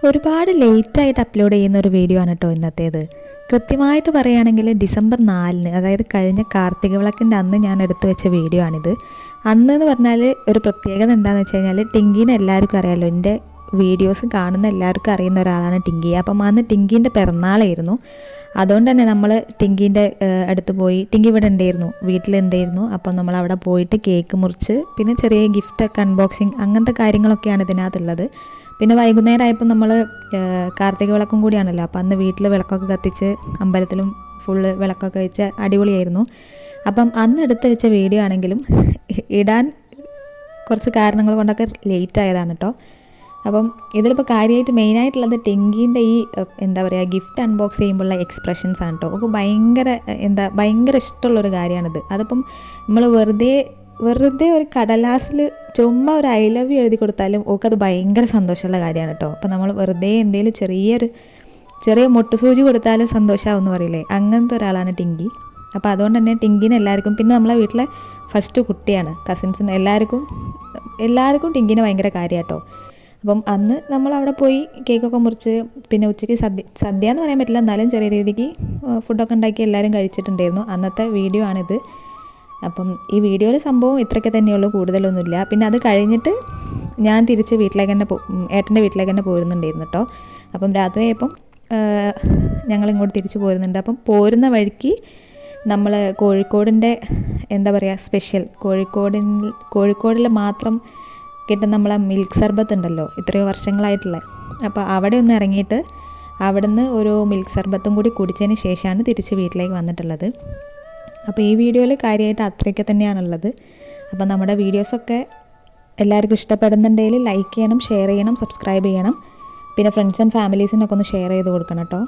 ഒരുപാട് ലേറ്റായിട്ട് അപ്ലോഡ് ചെയ്യുന്ന ഒരു വീഡിയോ ആണ് കേട്ടോ ഇന്നത്തേത്. കൃത്യമായിട്ട് പറയുകയാണെങ്കിൽ ഡിസംബർ 4-ന്, അതായത് കഴിഞ്ഞ കാർത്തിക വിളക്കിൻ്റെ അന്ന് ഞാൻ എടുത്തു വെച്ച വീഡിയോ ആണിത്. അന്നെന്ന് പറഞ്ഞാൽ ഒരു പ്രത്യേകത എന്താണെന്ന് വെച്ച് കഴിഞ്ഞാൽ, ടിങ്കീനെ എല്ലാവർക്കും അറിയാമല്ലോ, എൻ്റെ വീഡിയോസ് കാണുന്ന എല്ലാവർക്കും അറിയുന്ന ഒരാളാണ് ടിങ്കി. അപ്പം അന്ന് ടിങ്കീൻ്റെ പിറന്നാളായിരുന്നു. അതുകൊണ്ട് തന്നെ നമ്മൾ ടിങ്കീൻ്റെ അടുത്ത് പോയി, ടിങ്കി ഇവിടെ ഉണ്ടായിരുന്നു, വീട്ടിലുണ്ടായിരുന്നു. അപ്പം നമ്മൾ അവിടെ പോയിട്ട് കേക്ക് മുറിച്ച്, പിന്നെ ചെറിയ ഗിഫ്റ്റൊക്കെ അൺബോക്സിങ്, അങ്ങനത്തെ കാര്യങ്ങളൊക്കെയാണ് ഇതിനകത്തുള്ളത്. പിന്നെ വൈകുന്നേരമായപ്പോൾ നമ്മൾ കാർത്തിക വിളക്കും കൂടിയാണല്ലോ, അപ്പം അന്ന് വീട്ടിൽ വിളക്കൊക്കെ കത്തിച്ച് അമ്പലത്തിലും ഫുള്ള് വിളക്കൊക്കെ വെച്ച് അടിപൊളിയായിരുന്നു. അപ്പം അന്ന് എടുത്ത് വെച്ച വീഡിയോ ആണെങ്കിലും ഇടാൻ കുറച്ച് കാരണങ്ങൾ കൊണ്ടൊക്കെ ലേറ്റ് ആയതാണ് കേട്ടോ. അപ്പം ഇതിലിപ്പോൾ കാര്യമായിട്ട് മെയിനായിട്ടുള്ളത് ടിങ്കീൻ്റെ ഈ എന്താ പറയുക, ഗിഫ്റ്റ് അൺബോക്സ് ചെയ്യുമ്പോഴുള്ള എക്സ്പ്രഷൻസ് ആണ് കേട്ടോ. ഒക്കെ ഭയങ്കര ഇഷ്ടമുള്ളൊരു കാര്യമാണിത്. അതിപ്പം നമ്മൾ വെറുതെ ഒരു കടലാസിൽ ചുമ്മാ ഒരു ഐ ലവ് യു എഴുതി കൊടുത്താലും ഒക്കെ അത് ഭയങ്കര സന്തോഷമുള്ള കാര്യമാണ് കേട്ടോ. അപ്പോൾ നമ്മൾ വെറുതെ എന്തെങ്കിലും ചെറിയ മുട്ടുസൂചി കൊടുത്താലും സന്തോഷമാവെന്ന് പറയില്ലേ, അങ്ങനത്തെ ഒരാളാണ് ടിങ്കി. അപ്പോൾ അതുകൊണ്ട് തന്നെ ടിങ്കിനെ എല്ലാവർക്കും, പിന്നെ നമ്മളെ വീട്ടിലെ ഫസ്റ്റ് കുട്ടിയാണ്, കസിൻസിന് എല്ലാവർക്കും ടിങ്കിനെ ഭയങ്കര കാര്യമാണ് കേട്ടോ. അപ്പം അന്ന് നമ്മളവിടെ പോയി കേക്കൊക്കെ മുറിച്ച്, പിന്നെ ഉച്ചയ്ക്ക് സദ്യ എന്ന് പറയാൻ പറ്റില്ല, എന്നാലും ചെറിയ രീതിക്ക് ഫുഡൊക്കെ ഉണ്ടാക്കി എല്ലാവരും കഴിച്ചിട്ടുണ്ടായിരുന്നു. അന്നത്തെ വീഡിയോ ആണിത്. അപ്പം ഈ വീഡിയോയിൽ സംഭവം ഇത്രയൊക്കെ തന്നെയുള്ളൂ, കൂടുതലൊന്നുമില്ല. പിന്നെ അത് കഴിഞ്ഞിട്ട് ഞാൻ തിരിച്ച് ഏട്ടൻ്റെ വീട്ടിലേക്ക് തന്നെ പോരുന്നുണ്ടായിരുന്നു കേട്ടോ. അപ്പം രാത്രിയായപ്പം ഞങ്ങളിങ്ങോട്ട് തിരിച്ച് പോരുന്നുണ്ട്. അപ്പം പോരുന്ന വഴിക്ക് നമ്മൾ കോഴിക്കോടിൻ്റെ എന്താ പറയുക, സ്പെഷ്യൽ കോഴിക്കോടിൽ മാത്രം കിട്ടുന്ന നമ്മളെ മിൽക്ക് സർബത്ത് ഉണ്ടല്ലോ, എത്രയോ വർഷങ്ങളായിട്ടുള്ള, അപ്പോൾ അവിടെ ഒന്ന് ഇറങ്ങിയിട്ട് അവിടുന്ന് ഒരു മിൽക്ക് സർബത്തും കൂടി കുടിച്ചതിന് ശേഷമാണ് തിരിച്ച് വീട്ടിലേക്ക് വന്നിട്ടുള്ളത്. അപ്പോൾ ഈ വീഡിയോയിൽ കാര്യമായിട്ട് അത്രയൊക്കെ തന്നെയാണുള്ളത്. അപ്പോൾ നമ്മുടെ വീഡിയോസൊക്കെ എല്ലാവർക്കും ഇഷ്ടപ്പെടുന്നുണ്ടെങ്കിൽ ലൈക്ക് ചെയ്യണം, ഷെയർ ചെയ്യണം, സബ്സ്ക്രൈബ് ചെയ്യണം. പിന്നെ ഫ്രണ്ട്സ് ആൻഡ് ഫാമിലീസിനൊക്കെ ഒന്ന് ഷെയർ ചെയ്ത് കൊടുക്കണം കേട്ടോ.